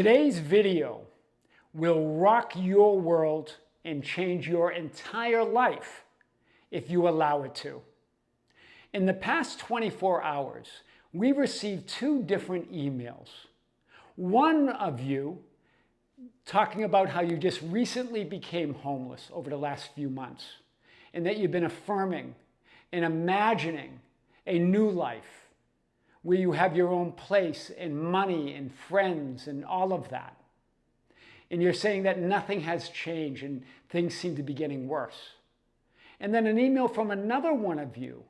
Today's video will rock your world and change your entire life if you allow it to. In the past 24 hours, we received two different emails. One of you talking about how you just recently became homeless over the last few months and that you've been affirming and imagining a new life where you have your own place and money and friends and all of that. And you're saying that nothing has changed and things seem to be getting worse. And then an email from another one of you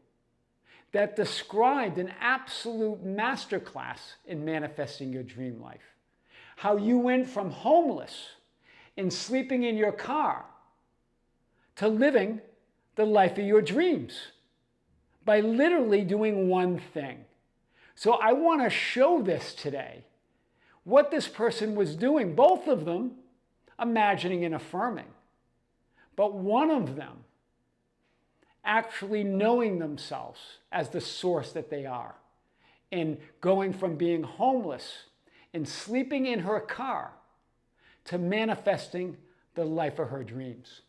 that described an absolute masterclass in manifesting your dream life. How you went from homeless and sleeping in your car to living the life of your dreams by literally doing one thing. So I want to show this today, what this person was doing, both of them imagining and affirming, but one of them actually knowing themselves as the source that they are and going from being homeless and sleeping in her car to manifesting the life of her dreams.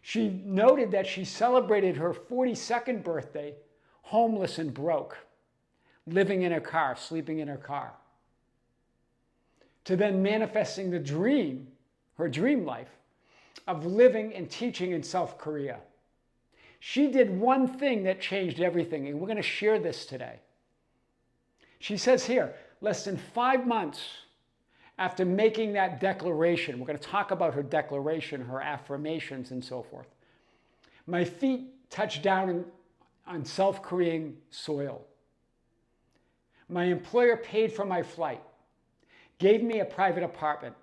She noted that she celebrated her 42nd birthday homeless and broke, living in her car, sleeping in her car, to then manifesting the dream, her dream life, of living and teaching in South Korea. She did one thing that changed everything, and we're going to share this today. She says here, less than 5 months after making that declaration, we're going to talk about her declaration, her affirmations, and so forth. My feet touched down on South Korean soil. My employer paid for my flight, gave me a private apartment,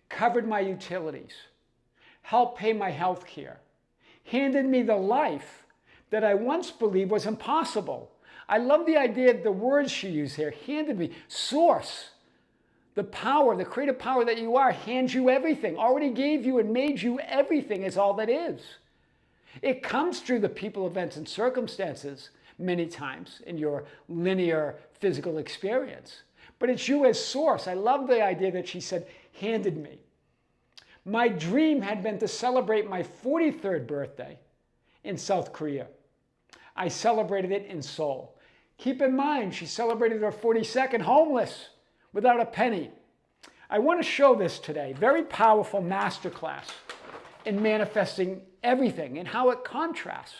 covered my utilities, helped pay my health care, handed me the life that I once believed was impossible. I love the idea of the words she used here, handed me, source. The power, the creative power that you are, hands you everything, already gave you and made you everything is all that is. It comes through the people, events, and circumstances many times in your linear physical experience. But it's you as source. I love the idea that she said, handed me. My dream had been to celebrate my 43rd birthday in South Korea. I celebrated it in Seoul. Keep in mind, she celebrated her 42nd homeless without a penny. I want to show this today. Very powerful masterclass in manifesting everything and how it contrasts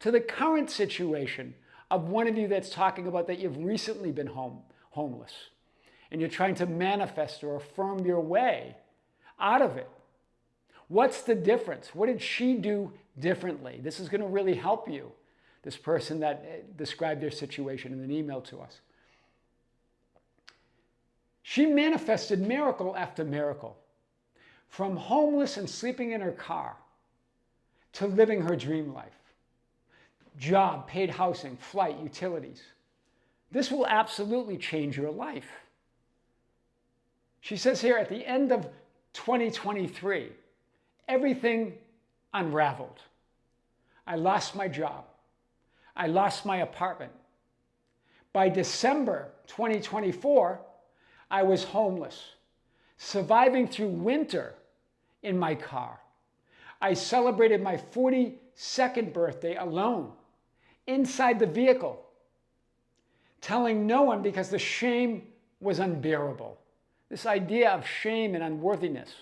to the current situation of one of you that's talking about that you've recently been homeless and you're trying to manifest or affirm your way out of it. What's the difference? What did she do differently? This is going to really help you, this person that described their situation in an email to us. She manifested miracle after miracle, from homeless and sleeping in her car to living her dream life. Job, paid housing, flight, utilities. This will absolutely change your life. She says here at the end of 2023, everything unraveled. I lost my job. I lost my apartment. By December 2024, I was homeless, surviving through winter in my car. I celebrated my 42nd birthday alone, inside the vehicle, telling no one because the shame was unbearable. This idea of shame and unworthiness.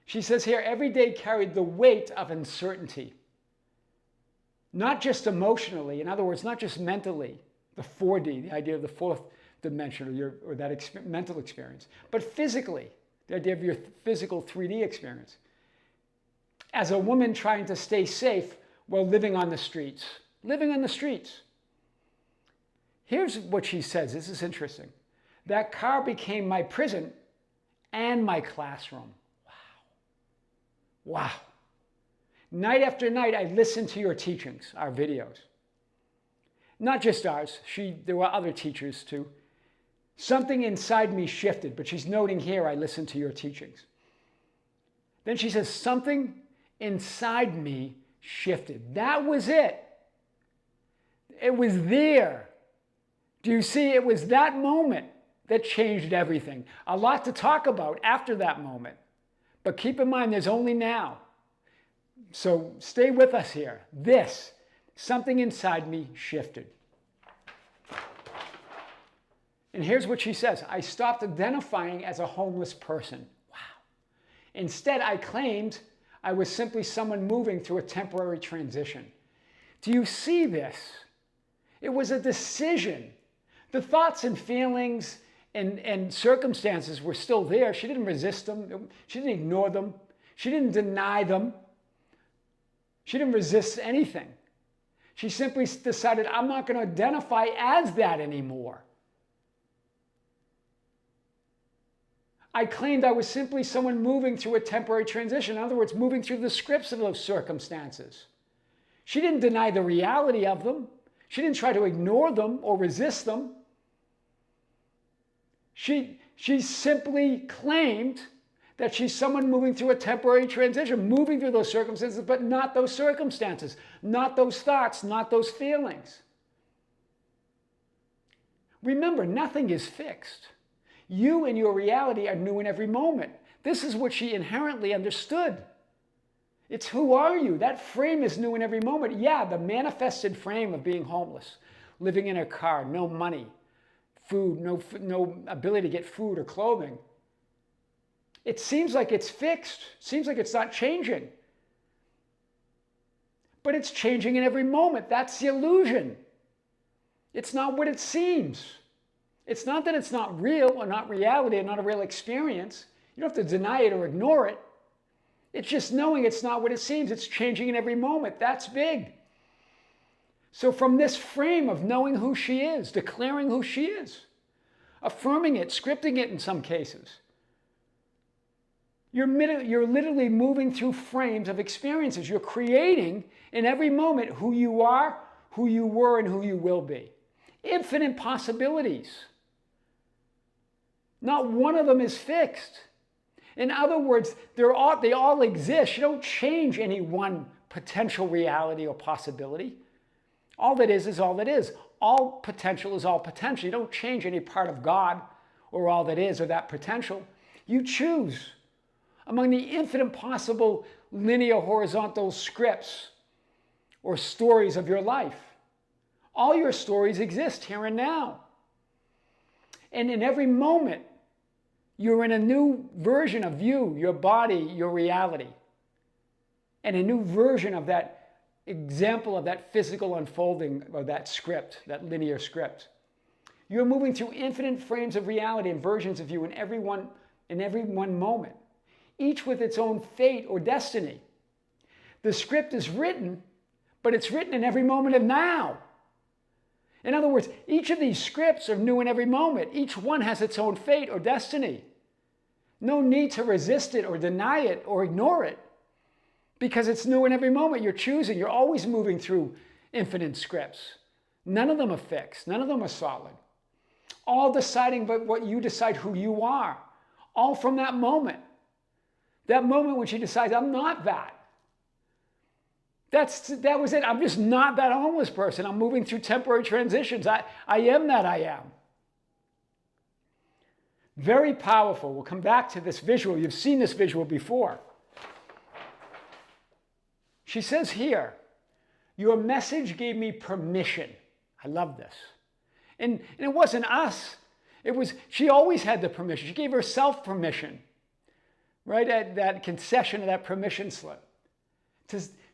She says here, every day carried the weight of uncertainty. Not just emotionally, in other words, not just mentally, the 4D, the idea of the fourth dimension or that mental experience, but physically, the idea of your physical 3D experience. As a woman trying to stay safe while living on the streets. Living on the streets. Here's what she says. This is interesting. That car became my prison and my classroom. Wow. Wow. Night after night, I listened to your teachings, our videos. Not just ours. There were other teachers too. Something inside me shifted, but she's noting here, I listened to your teachings. Then she says, something inside me shifted. That was it. It was there Do you see? It was that moment that changed everything. A lot to talk about after that moment. But keep in mind, there's only now. So stay with us here. Something inside me shifted. And here's what she says. I stopped identifying as a homeless person. Wow. Instead, I claimed I was simply someone moving through a temporary transition. Do you see this? It was a decision. The thoughts and feelings and circumstances were still there. She didn't resist them. She didn't ignore them. She didn't deny them. She didn't resist anything. She simply decided, I'm not going to identify as that anymore. I claimed I was simply someone moving through a temporary transition. In other words, moving through the scripts of those circumstances. She didn't deny the reality of them. She didn't try to ignore them or resist them. She simply claimed that she's someone moving through a temporary transition, moving through those circumstances, but not those circumstances, not those thoughts, not those feelings. Remember, nothing is fixed. You and your reality are new in every moment. This is what she inherently understood. It's who are you? That frame is new in every moment. Yeah, the manifested frame of being homeless, living in a car, no money, food, no ability to get food or clothing. It seems like it's fixed. Seems like it's not changing. But it's changing in every moment. That's the illusion. It's not what it seems. It's not that it's not real or not reality or not a real experience. You don't have to deny it or ignore it. It's just knowing it's not what it seems. It's changing in every moment. That's big. So from this frame of knowing who she is, declaring who she is, affirming it, scripting it in some cases, you're literally moving through frames of experiences. You're creating in every moment who you are, who you were, and who you will be. Infinite possibilities. Not one of them is fixed. In other words, they all exist. You don't change any one potential reality or possibility. All that is all that is. All potential is all potential. You don't change any part of God or all that is or that potential. You choose among the infinite possible linear horizontal scripts or stories of your life. All your stories exist here and now. And in every moment, you're in a new version of you, your body, your reality. And a new version of that example of that physical unfolding of that script, that linear script. You're moving through infinite frames of reality and versions of you in every one moment, each with its own fate or destiny. The script is written, but it's written in every moment of now. In other words, each of these scripts are new in every moment. Each one has its own fate or destiny. No need to resist it or deny it or ignore it because it's new in every moment. You're choosing. You're always moving through infinite scripts. None of them are fixed. None of them are solid. All deciding but what you decide who you are. All from that moment. That moment when she decides, I'm not that. That was it. I'm just not that homeless person. I'm moving through temporary transitions. I am that I am. Very powerful. We'll come back to this visual. You've seen this visual before. She says here, your message gave me permission. I love this. And it wasn't us. She always had the permission. She gave herself permission. Right at that concession of that permission slip.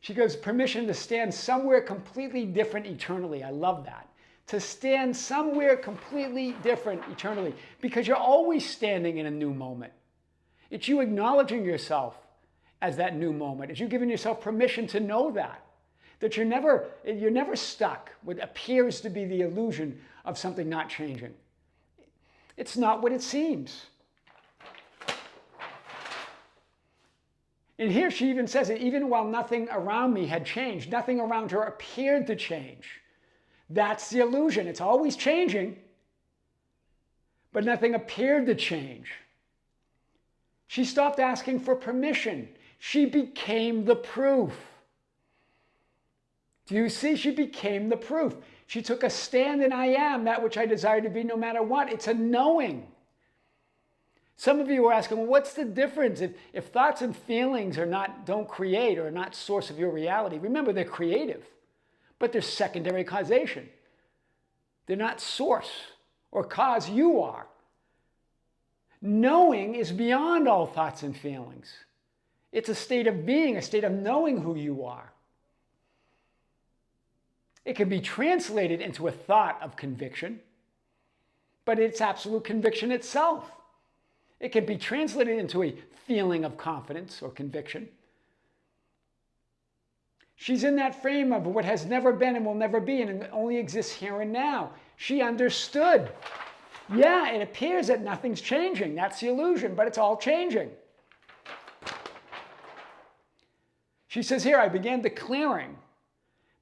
She goes, permission to stand somewhere completely different eternally. I love that. To stand somewhere completely different eternally. Because you're always standing in a new moment. It's you acknowledging yourself as that new moment. It's you giving yourself permission to know that. That you're never stuck with what appears to be the illusion of something not changing. It's not what it seems. And here she even says that even while nothing around me had changed, nothing around her appeared to change. That's the illusion. It's always changing, but nothing appeared to change. She stopped asking for permission. She became the proof. Do you see? She became the proof. She took a stand in I am that which I desire to be no matter what. It's a knowing. Some of you are asking, well, what's the difference if thoughts and feelings don't create or are not source of your reality? Remember, they're creative, but they're secondary causation. They're not source or cause, you are. Knowing is beyond all thoughts and feelings. It's a state of being, a state of knowing who you are. It can be translated into a thought of conviction, but it's absolute conviction itself. It can be translated into a feeling of confidence or conviction. She's in that frame of what has never been and will never be and only exists here and now. She understood. Yeah, it appears that nothing's changing. That's the illusion, but it's all changing. She says here, I began declaring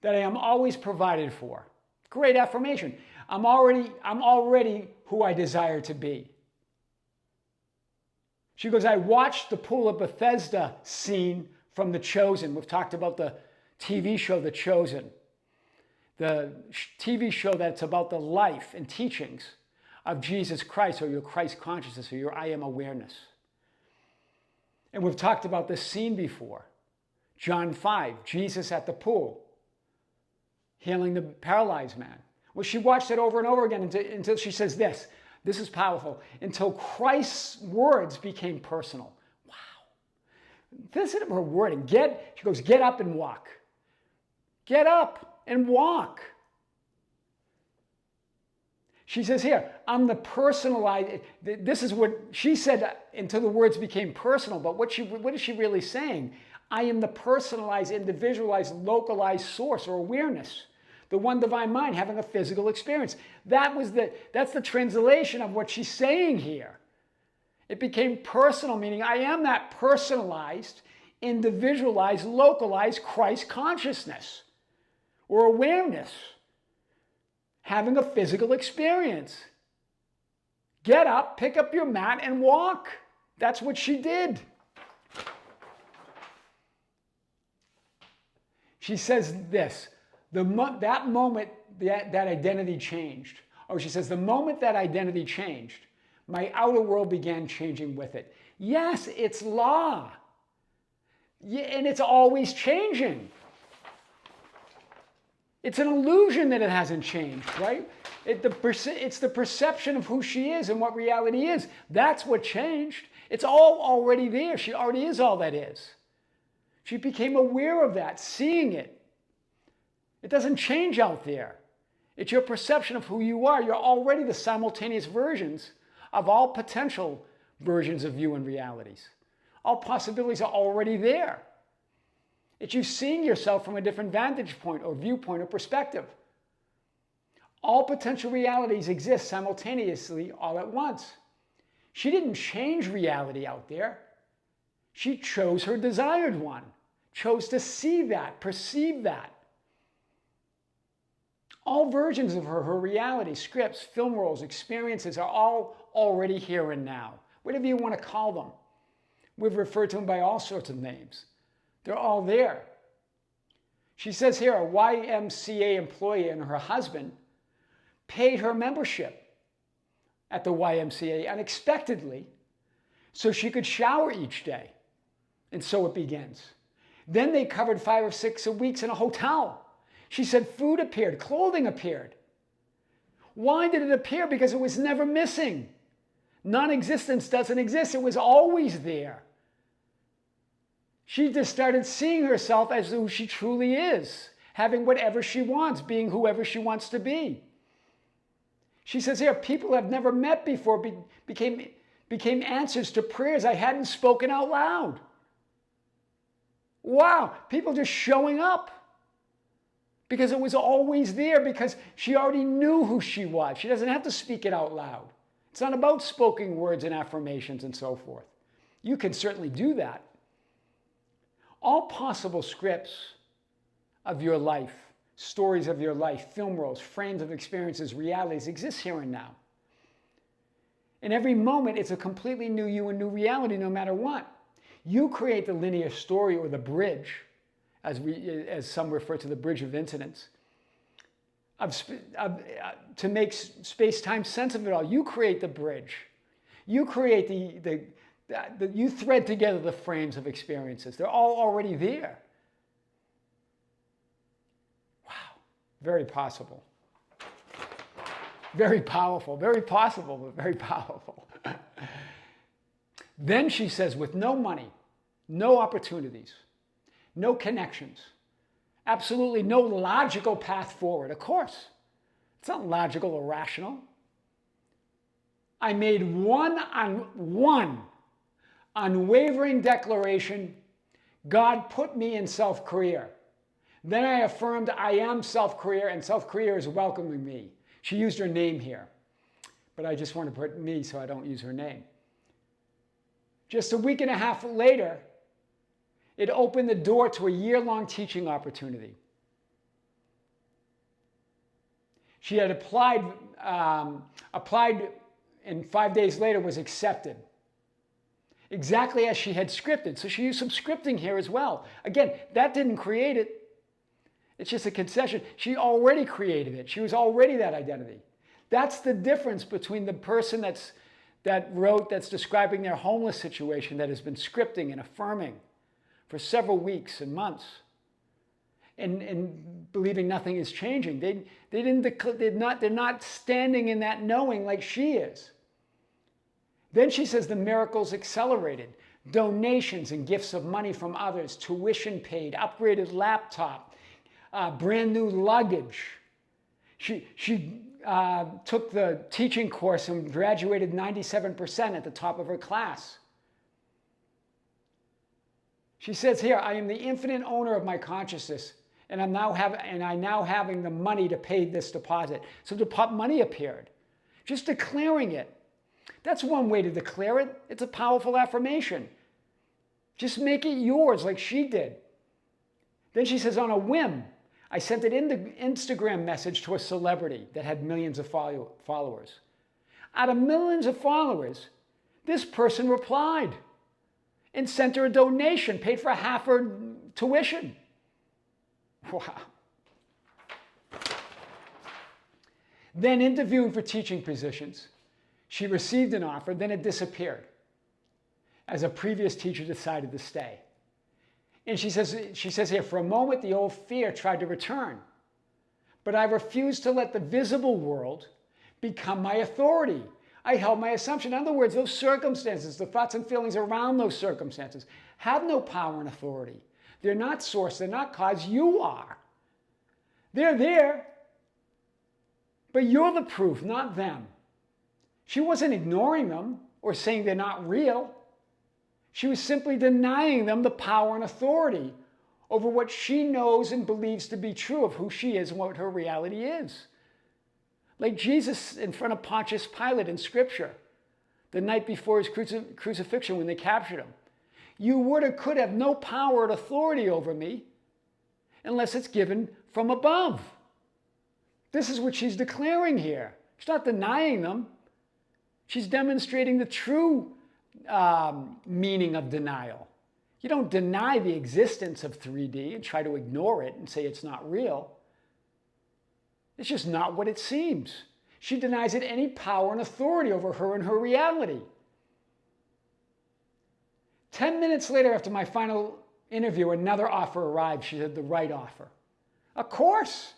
that I am always provided for. Great affirmation. I'm already who I desire to be. She goes, I watched the Pool of Bethesda scene from The Chosen. We've talked about the TV show The Chosen. The TV show that's about the life and teachings of Jesus Christ, or your Christ consciousness, or your I am awareness. And we've talked about this scene before. John 5, Jesus at the pool, healing the paralyzed man. Well, she watched it over and over again until she says this. This is powerful. Until Christ's words became personal. Wow. Listen to her wording. She goes, get up and walk. Get up and walk. She says here, I'm the personalized. This is what she said until the words became personal. But what is she really saying? I am the personalized, individualized, localized source or awareness. The one divine mind having a physical experience. That's the translation of what she's saying here. It became personal, meaning I am that personalized, individualized, localized Christ consciousness or awareness having a physical experience. Get up, pick up your mat, and walk. That's what she did. She says this. That moment that identity changed, or she says, the moment that identity changed, my outer world began changing with it. Yes, it's law. Yeah, and it's always changing. It's an illusion that it hasn't changed, right? It's the perception of who she is and what reality is. That's what changed. It's all already there. She already is all that is. She became aware of that, seeing it. It doesn't change out there. It's your perception of who you are. You're already the simultaneous versions of all potential versions of you and realities. All possibilities are already there. It's you seeing yourself from a different vantage point or viewpoint or perspective. All potential realities exist simultaneously all at once. She didn't change reality out there. She chose her desired one, chose to see that, perceive that. All versions of her reality, scripts, film roles, experiences are all already here and now. Whatever you want to call them. We've referred to them by all sorts of names. They're all there. She says here, a YMCA employee and her husband paid her membership at the YMCA unexpectedly so she could shower each day. And so it begins. Then they covered 5 or 6 weeks in a hotel. She said food appeared, clothing appeared. Why did it appear? Because it was never missing. Non-existence doesn't exist. It was always there. She just started seeing herself as who she truly is, having whatever she wants, being whoever she wants to be. She says here, people I've never met before became answers to prayers I hadn't spoken out loud. Wow, people just showing up. Because it was always there, because she already knew who she was. She doesn't have to speak it out loud. It's not about spoken words and affirmations and so forth. You can certainly do that. All possible scripts of your life, stories of your life, film roles, frames of experiences, realities exist here and now. In every moment, it's a completely new you and new reality no matter what. You create the linear story or the bridge, as some refer to the bridge of incidents, to make space-time sense of it all. You create the bridge. You create you thread together the frames of experiences. They're all already there. Wow, very possible. Very powerful, very possible, but very powerful. Then she says, with no money, no opportunities, no connections, absolutely no logical path forward. Of course, it's not logical or rational. I made one unwavering declaration: God put me in self-career. Then I affirmed I am self-career, and self-career is welcoming me. She used her name here, but I just want to put me so I don't use her name. Just a week and a half later, it opened the door to a year-long teaching opportunity. She had applied, and 5 days later was accepted. Exactly as she had scripted. So she used some scripting here as well. Again, that didn't create it. It's just a concession. She already created it. She was already that identity. That's the difference between the person that's describing their homeless situation that has been scripting and affirming for several weeks and months and believing nothing is changing. They're not standing in that knowing like she is. Then she says the miracles accelerated. Donations and gifts of money from others, tuition paid, upgraded laptop, brand new luggage. She took the teaching course and graduated 97% at the top of her class. She says here, I am the infinite owner of my consciousness, and I now having the money to pay this deposit. So the money appeared. Just declaring it. That's one way to declare it. It's a powerful affirmation. Just make it yours like she did. Then she says, on a whim, I sent an Instagram message to a celebrity that had millions of followers. Out of millions of followers, this person replied and sent her a donation, paid for half her tuition. Wow. Then interviewing for teaching positions, she received an offer, then it disappeared as a previous teacher decided to stay. And she says here, for a moment, the old fear tried to return. But I refused to let the visible world become my authority. I held my assumption. In other words, those circumstances, the thoughts and feelings around those circumstances, have no power and authority. They're not source. They're not cause. You are. They're there. But you're the proof, not them. She wasn't ignoring them or saying they're not real. She was simply denying them the power and authority over what she knows and believes to be true of who she is and what her reality is. Like Jesus in front of Pontius Pilate in Scripture, the night before his crucifixion when they captured him. You would or could have no power and authority over me unless it's given from above. This is what she's declaring here. She's not denying them. She's demonstrating the true meaning of denial. You don't deny the existence of 3D and try to ignore it and say it's not real. It's just not what it seems. She denies it any power and authority over her and her reality. 10 minutes later, after my final interview, another offer arrived. She said, the right offer. Of course.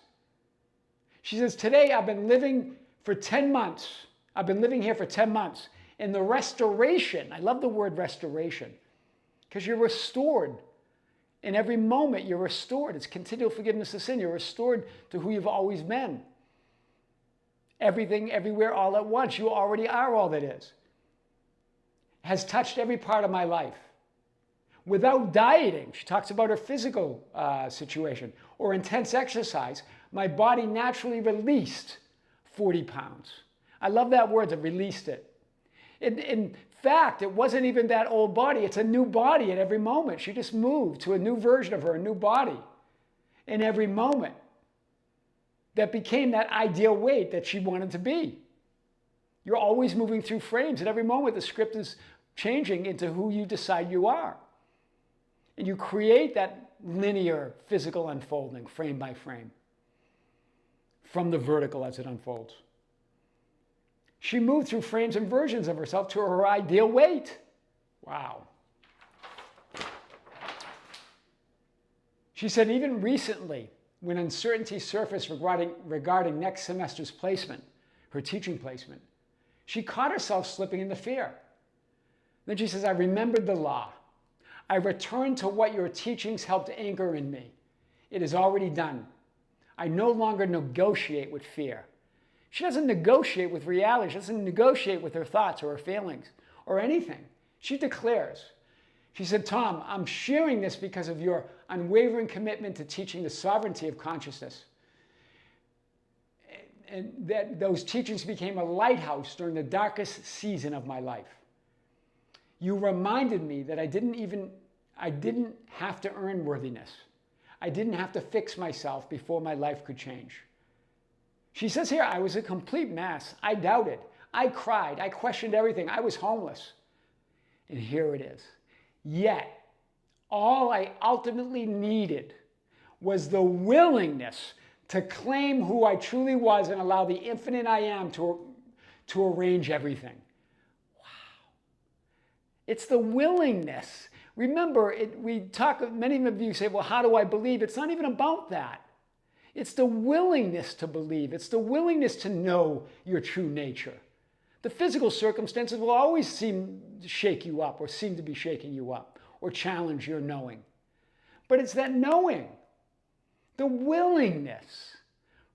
She says, today I've been living for 10 months. I've been living here for 10 months. In the restoration, I love the word restoration, because you're restored. In every moment, you're restored. It's continual forgiveness of sin. You're restored to who you've always been. Everything, everywhere, all at once. You already are all that is. Has touched every part of my life. Without dieting, she talks about her physical situation, or intense exercise, my body naturally released 40 pounds. I love that word, that released it. In fact, it wasn't even that old body. It's a new body at every moment. She just moved to a new version of her, a new body in every moment that became that ideal weight that she wanted to be. You're always moving through frames. At every moment, the script is changing into who you decide you are. And you create that linear physical unfolding, frame by frame. from the vertical as it unfolds. She moved through frames and versions of herself to her ideal weight. Wow. She said even recently, when uncertainty surfaced regarding next semester's placement, her teaching placement, she caught herself slipping into fear. Then she says, I remembered the law. I returned to what your teachings helped anchor in me. It is already done. I no longer negotiate with fear. She doesn't negotiate with reality. She doesn't negotiate with her thoughts or her feelings or anything. She declares. She said, Tom, I'm sharing this because of your unwavering commitment to teaching the sovereignty of consciousness. And that those teachings became a lighthouse during the darkest season of my life. You reminded me that I didn't have to earn worthiness. I didn't have to fix myself before my life could change. She says here, I was a complete mess. I doubted. I cried. I questioned everything. I was homeless. And here it is. Yet, all I ultimately needed was the willingness to claim who I truly was and allow the infinite I am to arrange everything. Wow. It's the willingness. Remember, many of you say, well, how do I believe? It's not even about that. It's the willingness to believe. It's the willingness to know your true nature. The physical circumstances will always seem to shake you up or seem to be shaking you up or challenge your knowing. But it's that knowing, the willingness,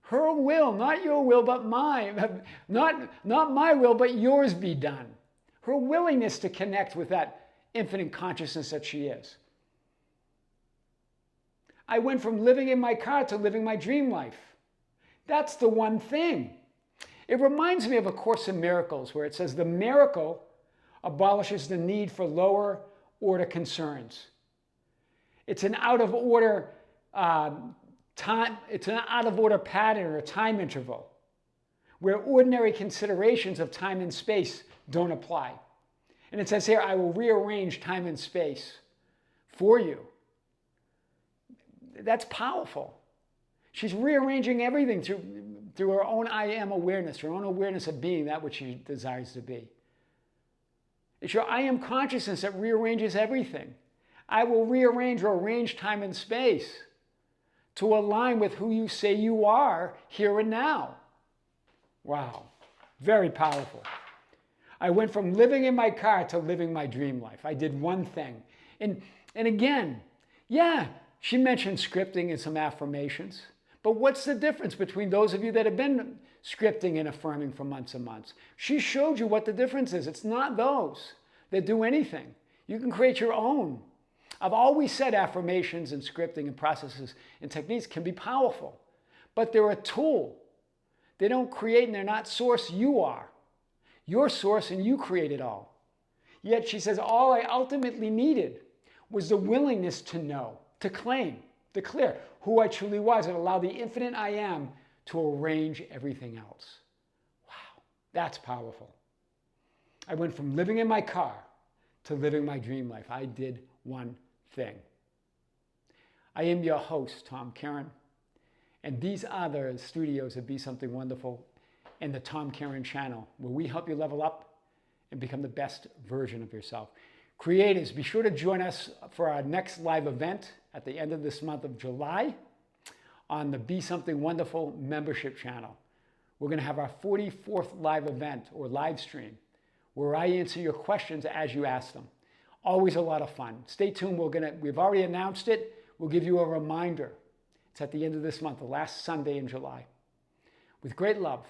her will, not your will, but mine, not my will, but yours be done. Her willingness to connect with that infinite consciousness that she is. I went from living in my car to living my dream life. That's the one thing. It reminds me of A Course in Miracles, where it says the miracle abolishes the need for lower order concerns. It's an out of order time. It's an out of order pattern or time interval, where ordinary considerations of time and space don't apply. And it says here, I will rearrange time and space for you. That's powerful. She's rearranging everything through her own I am awareness, her own awareness of being that which she desires to be. It's your I am consciousness that rearranges everything. I will rearrange or arrange time and space to align with who you say you are here and now. Wow, very powerful. I went from living in my car to living my dream life. I did one thing. And again, yeah, she mentioned scripting and some affirmations. But what's the difference between those of you that have been scripting and affirming for months and months? She showed you what the difference is. It's not those that do anything. You can create your own. I've always said affirmations and scripting and processes and techniques can be powerful, but they're a tool. They don't create and they're not source. You are. Your source and you create it all. Yet she says, all I ultimately needed was the willingness to know, to claim, declare who I truly was and allow the infinite I am to arrange everything else. Wow, that's powerful. I went from living in my car to living my dream life. I did one thing. I am your host, Tom Kearin, and these are the studios of Be Something Wonderful and the Tom Kearin channel, where we help you level up and become the best version of yourself. Creators, be sure to join us for our next live event at the end of this month of July on the Be Something Wonderful membership channel. We're going to have our 44th live event or live stream where I answer your questions as you ask them. Always a lot of fun. Stay tuned. We've already announced it. We'll give you a reminder. It's at the end of this month, the last Sunday in July. With great love,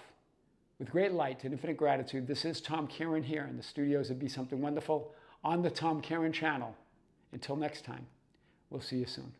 with great light and infinite gratitude, this is Tom Kearin here in the studios of Be Something Wonderful on the Tom Kearin channel. Until next time, we'll see you soon.